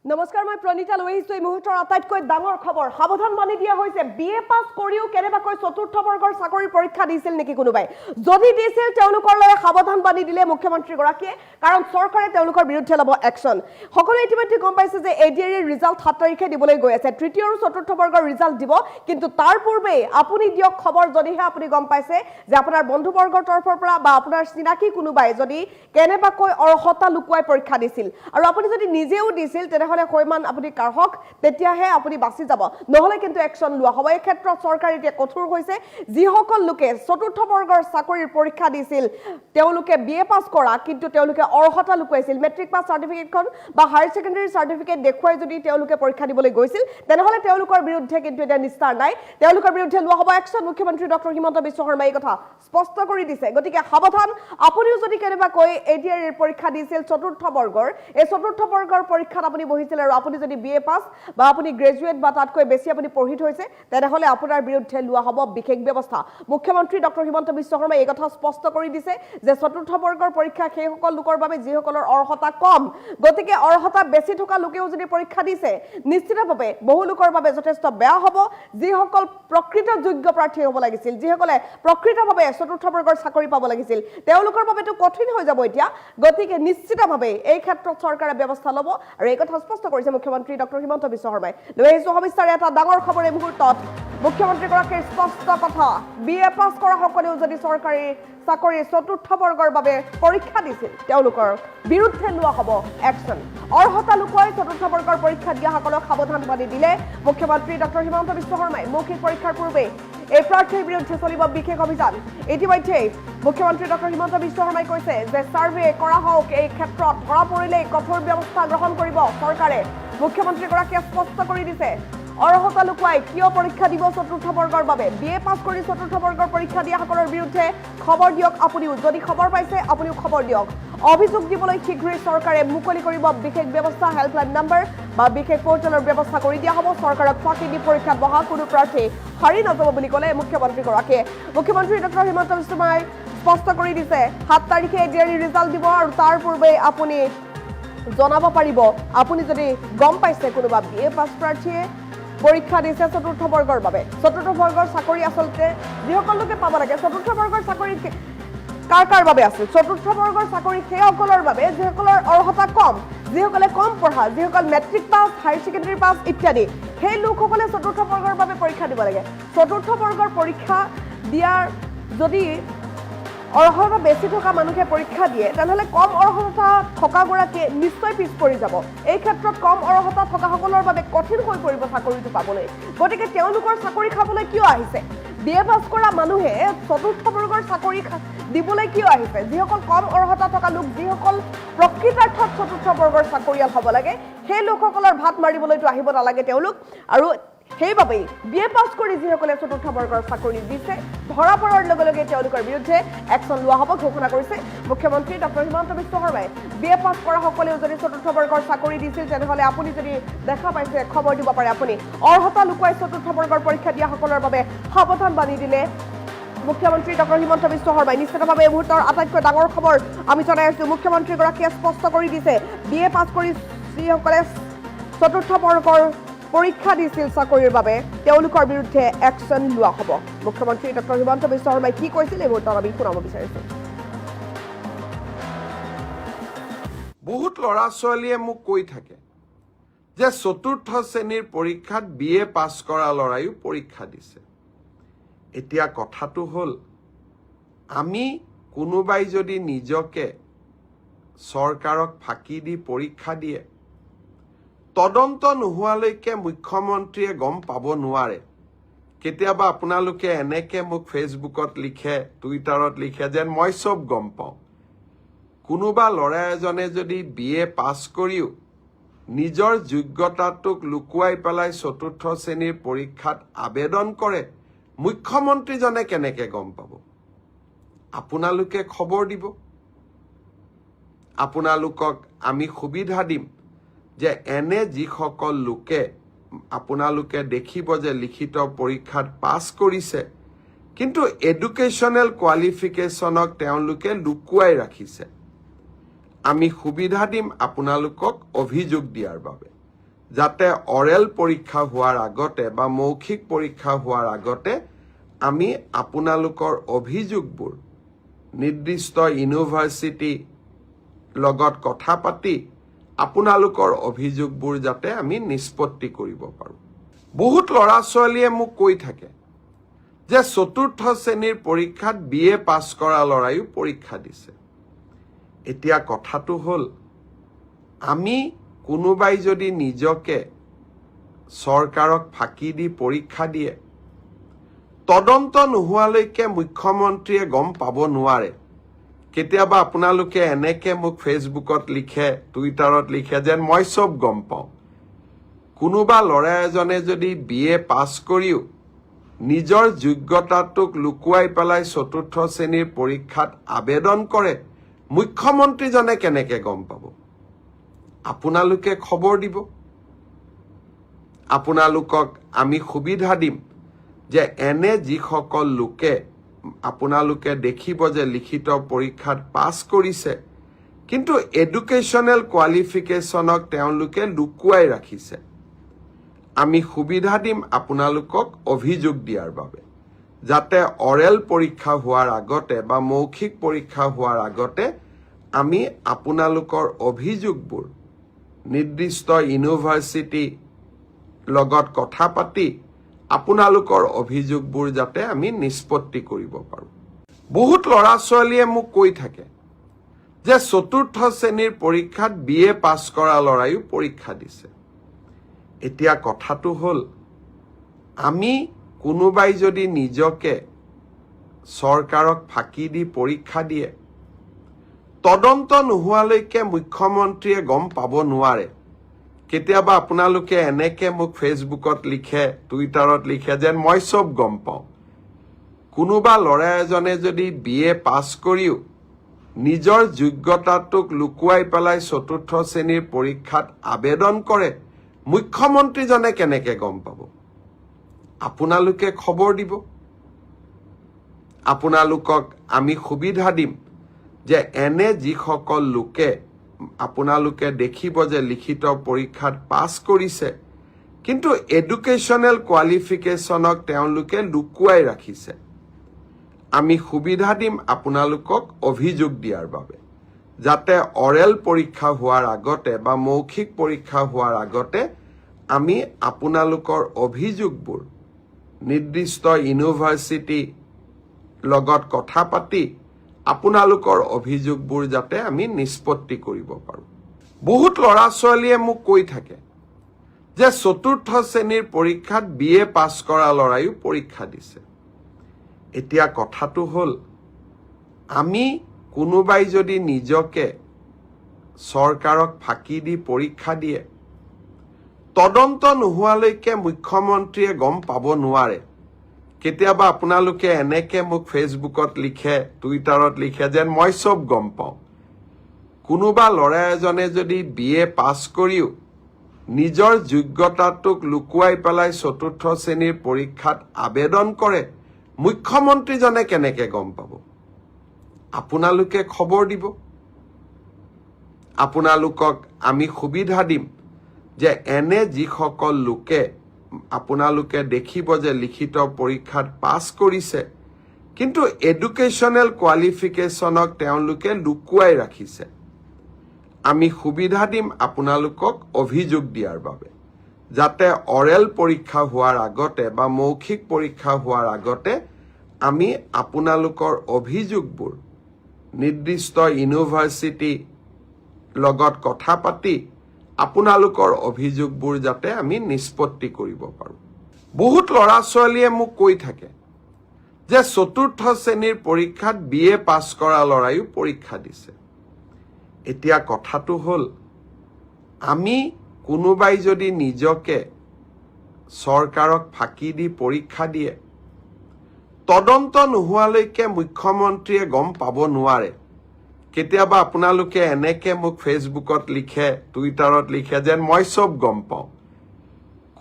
নমস্কাৰ মই প্ৰণীতা লৈ আহিছোঁ এই মুহূৰ্তৰ আটাইতকৈ ডাঙৰ খবৰ সাৱধান বাণী দিয়া হৈছে বিএ পাছ কৰিও কেনেবাকৈ চতুৰ্থ বৰ্গৰ চাকৰি পৰীক্ষা দিছিল নেকি কোনোবাই যদি দিছিল তেওঁলোকলৈ সাৱধান বাণী দিলে মুখ্যমন্ত্ৰী গৰাকীয়ে কাৰণ চৰকাৰে তেওঁলোকৰ বিৰুদ্ধে ল'ব একচন সকলোৱে ইতিমধ্যে গম পাইছে যে এডিআৰ ৰিজাল্ট 7 তাৰিখে দিবলৈ গৈ আছে তৃতীয় আৰু চতুৰ্থ বৰ্গৰ ৰিজাল্ট দিব কিন্তু তাৰ পূৰ্বে আপুনি দিয়ক খবৰ যদিহে আপুনি গম পাইছে যে আপোনাৰ বন্ধু বৰ্গৰ তৰফৰ পৰা বা আপোনাৰ চিনাকি কোনোবাই যদি কেনেবাকৈ অৰ্হতা লুকুৱাই পৰীক্ষা দিছিল আৰু আপুনি যদি নিজেও দিছিল তেনেহলে কয়মান আপুনি কাৰহক তেতিয়াহে আপুনি বাছি যাব নহলে কিন্তু একচন লোৱা হ'ব এই ক্ষেত্ৰত চৰকাৰ এতিয়া কঠোৰ হৈছে যিসকল লোকে চতুৰ্থ বৰ্গৰ চাকৰিৰ পৰীক্ষা দিছিল তেওঁলোকে বিএ পাছ কৰা কিন্তু তেওঁলোকে অৰ্হতা লুকুৱাইছিল মেট্ৰিক পাছ চাৰ্টিফিকেটখন বা হায়াৰ সেকেন্ডাৰী চাৰ্টিফিকেট দেখুৱাই যদি তেওঁলোকে পৰীক্ষা দিবলৈ গৈছিল তেনেহলে তেওঁলোকৰ বিৰুদ্ধে কিন্তু এটা নিস্তাৰ নাই তেওঁলোকৰ বিৰুদ্ধে লোৱা হ'ব একচন মুখ্যমন্ত্ৰী ডক্টৰ হিমন্ত বিশ্ব শৰ্মাই এই কথা স্পষ্ট কৰি দিছে গতিকে সাৱধান আপুনিও যদি কেনেবাকৈ এডিআৰ পৰীক্ষা দিছিল চতুৰ্থ বৰ্গৰ এই চতুৰ্থ বৰ্গৰ পৰীক্ষাত আপুনি বহিছিল আৰু আপুনি যদি বিএ পাছ বা আপুনি গ্ৰেজুৱেট বা তাতকৈ বেছি আপুনি পঢ়ি থৈছে তেনেহলে আপোনাৰ বিৰুদ্ধে লোৱা হ'ব বিশেষ ব্যৱস্থা মুখ্যমন্ত্ৰী ডক্টৰ হিমন্ত বিশ্ব শৰ্মাই এই কথা স্পষ্ট কৰি দিছে যে চতুৰ্থ বৰ্গৰ পৰীক্ষা সেই সকল লোকৰ বাবে যিসকলৰ অৰ্হতা কম গতিকে অৰ্হতা বেছি থকা লোকেও যদি পৰীক্ষা দিছে নিশ্চিতভাৱে বহু লোকৰ বাবে যথেষ্ট বেয়া হ'ব যিসকল প্ৰকৃত যোগ্য প্ৰাৰ্থী হ'ব লাগিছিল যিসকলে প্ৰকৃতভাৱে চতুৰ্থ বৰ্গৰ চাকৰি পাব লাগিছিল তেওঁলোকৰ বাবেতো কঠিন হৈ যাব এতিয়া গতিকে নিশ্চিতভাৱে এই ক্ষেত্ৰত চৰকাৰে ব্যৱস্থা ল'ব আৰু এই কথা স্পষ্ট কৰিছে মুখ্যমন্ত্ৰী ডক্টৰ হিমন্ত বিশ্ব শৰ্মাই লৈ আহিছোঁ সবিস্তাৰে এটা ডাঙৰ খবৰ এই মুহূৰ্তত মুখ্যমন্ত্ৰীগৰাকীৰ স্পষ্ট কথা বিএ পাছ কৰা সকলেও যদি চৰকাৰী চাকৰি চতুৰ্থ বৰ্গৰ বাবে পৰীক্ষা দিছিল তেওঁলোকৰ বিৰুদ্ধে লোৱা হ'ব একচন অৰ্হতা লুকুৱাই চতুৰ্থ বৰ্গৰ পৰীক্ষা দিয়া সকলক সাৱধান বাণী দিলে মুখ্যমন্ত্ৰী ডক্টৰ হিমন্ত বিশ্ব শৰ্মাই মৌখিক পৰীক্ষাৰ পূৰ্বে এই প্ৰাৰ্থীৰ বিৰুদ্ধে চলিব বিশেষ অভিযান ইতিমধ্যে মুখ্যমন্ত্ৰী ডক্টৰ হিমন্ত বিশ্ব শৰ্মাই কৈছে যে সাৰ্ভে কৰা হওক এই ক্ষেত্ৰত ধৰা পৰিলে কঠোৰ ব্যৱস্থা গ্ৰহণ কৰিব চৰকাৰে মুখ্যমন্ত্ৰীগৰাকীয়ে স্পষ্ট কৰি দিছে অৰ্হতা লুকুৱাই কিয় পৰীক্ষা দিব চতুৰ্থ বৰ্গৰ বাবে বিএ পাছ কৰি চতুৰ্থ বৰ্গৰ পৰীক্ষা দিয়া সকলৰ বিৰুদ্ধে খবৰ দিয়ক আপুনিও যদি খবৰ পাইছে আপুনিও খবৰ দিয়ক অভিযোগ দিবলৈ শীঘ্ৰেই চৰকাৰে মুকলি কৰিব বিশেষ ব্যৱস্থা হেল্পলাইন নম্বৰ বা বিশেষ পৰ্টেলৰ ব্যৱস্থা কৰি দিয়া হ'ব চৰকাৰক ফাঁকি দি পৰীক্ষাত বহা কোনো প্ৰাৰ্থী হাৰি নাযাব বুলি ক'লে মুখ্যমন্ত্ৰীগৰাকীয়ে মুখ্যমন্ত্ৰী ডক্টৰ হিমন্ত বিশ্ব শৰ্মাই স্পষ্ট কৰি দিছে 7 তাৰিখে এডিআৰ ৰিজাল্ট দিব আৰু তাৰ পূৰ্বে আপুনি জনাব পাৰিব আপুনি যদি গম পাইছে কোনোবা বিএ পাছ প্ৰাৰ্থীয়ে পৰীক্ষা দিছে চতুৰ্থ বৰ্গৰ বাবে চতুৰ্থ বৰ্গৰ চাকৰি আচলতে যিসকল লোকে পাব লাগে চতুৰ্থ বৰ্গৰ চাকৰি কাৰ বাবে আছিল চতুৰ্থ বৰ্গৰ চাকৰি সেইসকলৰ বাবে যিসকলৰ অৰ্হতা কম যিসকলে কম পঢ়া যিসকল মেট্ৰিক পাছ হায়াৰ সেকেন্ডাৰী পাছ ইত্যাদি সেই লোকসকলে চতুৰ্থ বৰ্গৰ বাবে পৰীক্ষা দিব লাগে চতুৰ্থ বৰ্গৰ পৰীক্ষা দিয়াৰ যদি অৰ্হতা বেছি থকা মানুহে পৰীক্ষা দিয়ে তেনেহলে কম অৰ্হতা থকা গৰাকীয়ে নিশ্চয় পিছ পৰি যাব এই ক্ষেত্ৰত কম অৰ্হতা থকা সকলৰ বাবে কঠিন হৈ পৰিব চাকৰিটো পাবলৈ গতিকে তেওঁলোকৰ চাকৰি খাবলৈ কিয় আহিছে বিএ পাছ কৰা মানুহে চতুৰ্থ বৰ্গৰ চাকৰি দিবলৈ কিয় আহিছে যিসকল কম অৰ্হতা থকা লোক যিসকল প্ৰকৃতাৰ্থত চতুৰ্থ বৰ্গৰ চাকৰিয়াল হ'ব লাগে সেই লোকসকলৰ ভাত মাৰিবলৈতো আহিব নালাগে তেওঁলোক আৰু সেইবাবেই বিএ পাছ কৰি যিসকলে চতুৰ্থ বৰ্গৰ চাকৰি দিছে ধৰা পৰাৰ লগে লগে তেওঁলোকৰ বিৰুদ্ধে একচন লোৱা হ'ব ঘোষণা কৰিছে মুখ্যমন্ত্ৰী ডক্টৰ হিমন্ত বিশ্ব শৰ্মাই বিএ পাছ কৰা সকলেও যদি চতুৰ্থ বৰ্গৰ চাকৰি দিছিল তেনেহলে আপুনি যদি দেখা পাইছে খবৰ দিব পাৰে আপুনি অৰ্হতা লুকুৱাই চতুৰ্থ বৰ্গৰ পৰীক্ষা দিয়া সকলৰ বাবে সাৱধান বাণী দিলে মুখ্যমন্ত্ৰী ডক্টৰ হিমন্ত বিশ্ব শৰ্মাই নিশ্চিতভাৱে এই মুহূৰ্তৰ আটাইতকৈ ডাঙৰ খবৰ আমি জনাই আছো মুখ্যমন্ত্ৰীগৰাকীয়ে স্পষ্ট কৰি দিছে বিএ পাছ কৰি যিসকলে চতুৰ্থ বৰ্গৰ পৰীক্ষা দিছিল চাকৰিৰ বাবে তেওঁলোকৰ বিৰুদ্ধে একচন লোৱা হ'ব মুখ্যমন্ত্ৰী ডক্টৰ হিমন্ত বিশ্ব শৰ্মাই কি কৈছিল এই মুহূৰ্তত আমি শুনাব বিচাৰিছো বহুত ল'ৰা ছোৱালীয়ে মোক কৈ থাকে যে চতুৰ্থ শ্ৰেণীৰ পৰীক্ষাত বিএ পাছ কৰা ল'ৰাইও পৰীক্ষা দিছে এতিয়া কথাটো হ'ল আমি কোনোবাই যদি নিজকে চৰকাৰক ফাঁকি দি পৰীক্ষা দিয়ে তদন্ত নোহোৱালৈকে মুখ্যমন্ত্ৰীয়ে গম পাব নোৱাৰে কেতিয়াবা আপোনালোকে এনেকে মোক ফেচবুকত লিখে টুইটাৰত লিখে যেন মই চব গম পাওঁ কোনোবা ল'ৰা এজনে যদি বিএ পাছ কৰিও নিজৰ যোগ্যতাটোক লুকুৱাই পেলাই চতুৰ্থ শ্ৰেণীৰ পৰীক্ষাত আবেদন কৰে মুখ্যমন্ত্ৰীজনে কেনেকে গম পাব আপোনালোকে খবৰ দিব আপোনালোকক আমি সুবিধা দিম যে এনে যিসকল লোকে আপোনালোকে দেখিব যে লিখিত পৰীক্ষাত পাছ কৰিছে কিন্তু এডুকেশ্যনেল কোৱালিফিকেশ্যনক তেওঁলোকে লুকুৱাই ৰাখিছে আমি সুবিধা দিম আপোনালোকক অভিযোগ দিয়াৰ বাবে যাতে অৰেল পৰীক্ষা হোৱাৰ আগতে বা মৌখিক পৰীক্ষা হোৱাৰ আগতে আমি আপোনালোকৰ অভিযোগবোৰ নিৰ্দিষ্ট ইউনিভাৰ্চিটি লগত কথা পাতি আপোনালোকৰ অভিযোগবোৰ যাতে আমি নিষ্পত্তি কৰিব পাৰোঁ। বহুত ল'ৰা ছোৱালীয়ে মোক কৈ থাকে যে চতুৰ্থ শ্ৰেণীৰ পৰীক্ষাত BA পাছ কৰা ল'ৰাইও পৰীক্ষা দিছে। এতিয়া কথাটো হ'ল আমি কোনোবাই যদি নিজকে চৰকাৰক ফাঁকি দি পৰীক্ষা দিয়ে, তদন্ত নোহোৱালৈকে মুখ্যমন্ত্ৰীয়ে গম পাব নোৱাৰে। কেতিয়াবা আপোনালোকে এনেকে মোক ফেচবুকত লিখে, টুইটাৰত লিখে যেন মই চব গম পাওঁ। কোনোবা ল'ৰা এজনে যদি BA পাছ কৰিও নিজৰ যোগ্যতাটোক লুকুৱাই পেলাই চতুৰ্থ শ্ৰেণীৰ পৰীক্ষাত আবেদন কৰে, মুখ্যমন্ত্ৰীজনে কেনেকে গম পাব? আপোনালোকে খবৰ দিব। আপোনালোকক আমি সুবিধা দিম যে এনে যিসকল লোকে আপোনালোকে দেখিব যে লিখিত পৰীক্ষাত পাছ কৰিছে কিন্তু এডুকেশ্যনেল কোৱালিফিকেশ্যনক তেওঁলোকে লুকুৱাই ৰাখিছে, আমি সুবিধা দিম আপোনালোকক অভিযোগ দিয়াৰ বাবে, যাতে অৰেল পৰীক্ষা হোৱাৰ আগতে বা মৌখিক পৰীক্ষা হোৱাৰ আগতে আমি আপোনালোকৰ অভিযোগবোৰ নিৰ্দিষ্ট ইউনিভাৰ্চিটি লগত কথা পাতি আপোনালোকৰ অভিযোগবোৰ যাতে আমি নিষ্পত্তি কৰিব পাৰোঁ। বহুত ল'ৰা ছোৱালীয়ে মোক কৈ থাকে যে চতুৰ্থ শ্ৰেণীৰ পৰীক্ষাত BA পাছ কৰা ল'ৰাইও পৰীক্ষা দিছে। এতিয়া কথাটো হ'ল আমি কোনোবাই যদি নিজকে চৰকাৰক ফাঁকি দি পৰীক্ষা দিয়ে, তদন্ত নোহোৱালৈকে মুখ্যমন্ত্ৰীয়ে গম পাব নোৱাৰে। কেতিয়াবা আপোনালোকে এনেকে মোক ফেচবুকত লিখে, টুইটাৰত লিখে যেন মই চব গম পাওঁ। কোনোবা ল'ৰা এজনে যদি BA পাছ কৰিও নিজৰ যোগ্যতাটোক লুকুৱাই পেলাই চতুৰ্থ শ্ৰেণীৰ পৰীক্ষাত আবেদন কৰে, মুখ্যমন্ত্ৰীজনে কেনেকে গম পাব? আপোনালোকে খবৰ দিব। আপোনালোকক আমি সুবিধা দিম যে এনে যিসকল লোকে আপোনালোকে দেখিব যে লিখিত পৰীক্ষাত পাছ কৰিছে কিন্তু এডুকেশ্যনেল কোৱালিফিকেশ্যনক তেওঁলোকে লুকুৱাই ৰাখিছে, আমি সুবিধা দিম আপোনালোকক অভিযোগ দিয়াৰ বাবে, যাতে অৰেল পৰীক্ষা হোৱাৰ আগতে বা মৌখিক পৰীক্ষা হোৱাৰ আগতে আমি আপোনালোকৰ অভিযোগবোৰ নিৰ্দিষ্ট ইউনিভাৰ্চিটি লগত কথা পাতি আপোনালোকৰ অভিযোগবোৰ যাতে আমি নিষ্পত্তি কৰিব পাৰোঁ। বহুত ল'ৰা ছোৱালীয়ে মোক কৈ থাকে যে চতুৰ্থ শ্ৰেণীৰ পৰীক্ষাত BA পাছ কৰা ল'ৰাইও পৰীক্ষা দিছে। এতিয়া কথাটো হ'ল আমি কোনোবাই যদি নিজকে চৰকাৰক ফাঁকি দি পৰীক্ষা দিয়ে, তদন্ত নোহোৱালৈকে মুখ্যমন্ত্ৰীয়ে গম পাব নোৱাৰে। কেতিয়াবা আপোনালোকে এনেকে মোক ফেচবুকত লিখে, টুইটাৰত লিখে যেন মই চব গম পাওঁ। কোনোবা ল'ৰা এজনে যদি BA পাছ কৰিও নিজৰ যোগ্যতাটোক লুকুৱাই পেলাই চতুৰ্থ শ্ৰেণীৰ পৰীক্ষাত আবেদন কৰে, মুখ্যমন্ত্ৰীজনে কেনেকে গম পাব? আপোনালোকে খবৰ দিব। আপোনালোকক আমি সুবিধা দিম যে এনে যিসকল লোকে আপোনালোকে দেখিব যে লিখিত পৰীক্ষাত পাছ কৰিছে কিন্তু এডুকেশ্যনেল কোৱালিফিকেশ্যনক তেওঁলোকে লুকুৱাই ৰাখিছে, আমি সুবিধা দিম আপোনালোকক অভিযোগ দিয়াৰ বাবে, যাতে অৰেল পৰীক্ষা হোৱাৰ আগতে বা মৌখিক পৰীক্ষা হোৱাৰ আগতে আমি আপোনালোকৰ অভিযোগবোৰ নিৰ্দিষ্ট ইউনিভাৰ্চিটি লগত কথা পাতি আপোনালোকৰ অভিযোগবোৰ যাতে আমি নিষ্পত্তি কৰিব পাৰোঁ। বহুত ল'ৰা ছোৱালীয়ে মোক কৈ থাকে যে চতুৰ্থ শ্ৰেণীৰ পৰীক্ষাত BA পাছ কৰা ল'ৰাইও পৰীক্ষা দিছে। এতিয়া কথাটো হ'ল আমি কোনোবাই যদি নিজকে চৰকাৰক ফাঁকি দি পৰীক্ষা দিয়ে, তদন্ত নোহোৱালৈকে মুখ্যমন্ত্ৰীয়ে গম পাব নোৱাৰে। কেতিয়াবা আপোনালোকে এনেকে মোক ফেচবুকত লিখে, টুইটাৰত লিখে যেন মই চব গম পাওঁ।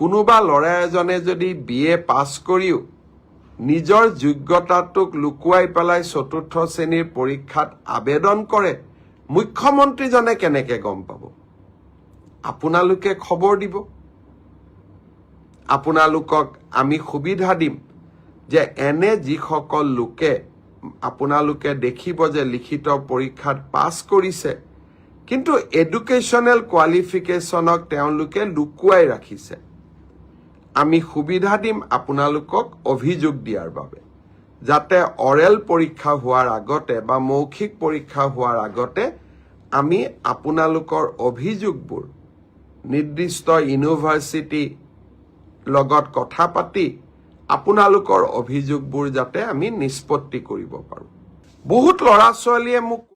কোনোবা ল'ৰা এজনে যদি BA পাছ কৰিও নিজৰ যোগ্যতাটোক লুকুৱাই পেলাই চতুৰ্থ শ্ৰেণীৰ পৰীক্ষাত আবেদন কৰে, মুখ্যমন্ত্ৰীজনে কেনেকে গম পাব? আপোনালোকে খবৰ দিব। আপোনালোকক আমি সুবিধা দিম যে এনে যিসকল লোকে আপোনালোকে দেখিব যে লিখিত পৰীক্ষাত পাছ কৰিছে কিন্তু এডুকেশ্যনেল কোৱালিফিকেশ্যনক তেওঁলোকে লুকুৱাই ৰাখিছে আমি সুবিধা দিম আপোনালোকক অভিযোগ দিয়াৰ বাবে যাতে অৰেল পৰীক্ষা হোৱাৰ আগতে বা মৌখিক পৰীক্ষা হোৱাৰ আগতে আমি আপোনালোকৰ অভিযোগবোৰ নিৰ্দিষ্ট ইউনিভাৰ্চিটি লগত কথা পাতি আপোনালোকৰ অভিযোগবোৰ যাতে আমি নিষ্পত্তি কৰিব পাৰোঁ বহুত ল'ৰা ছোৱালীয়ে মোক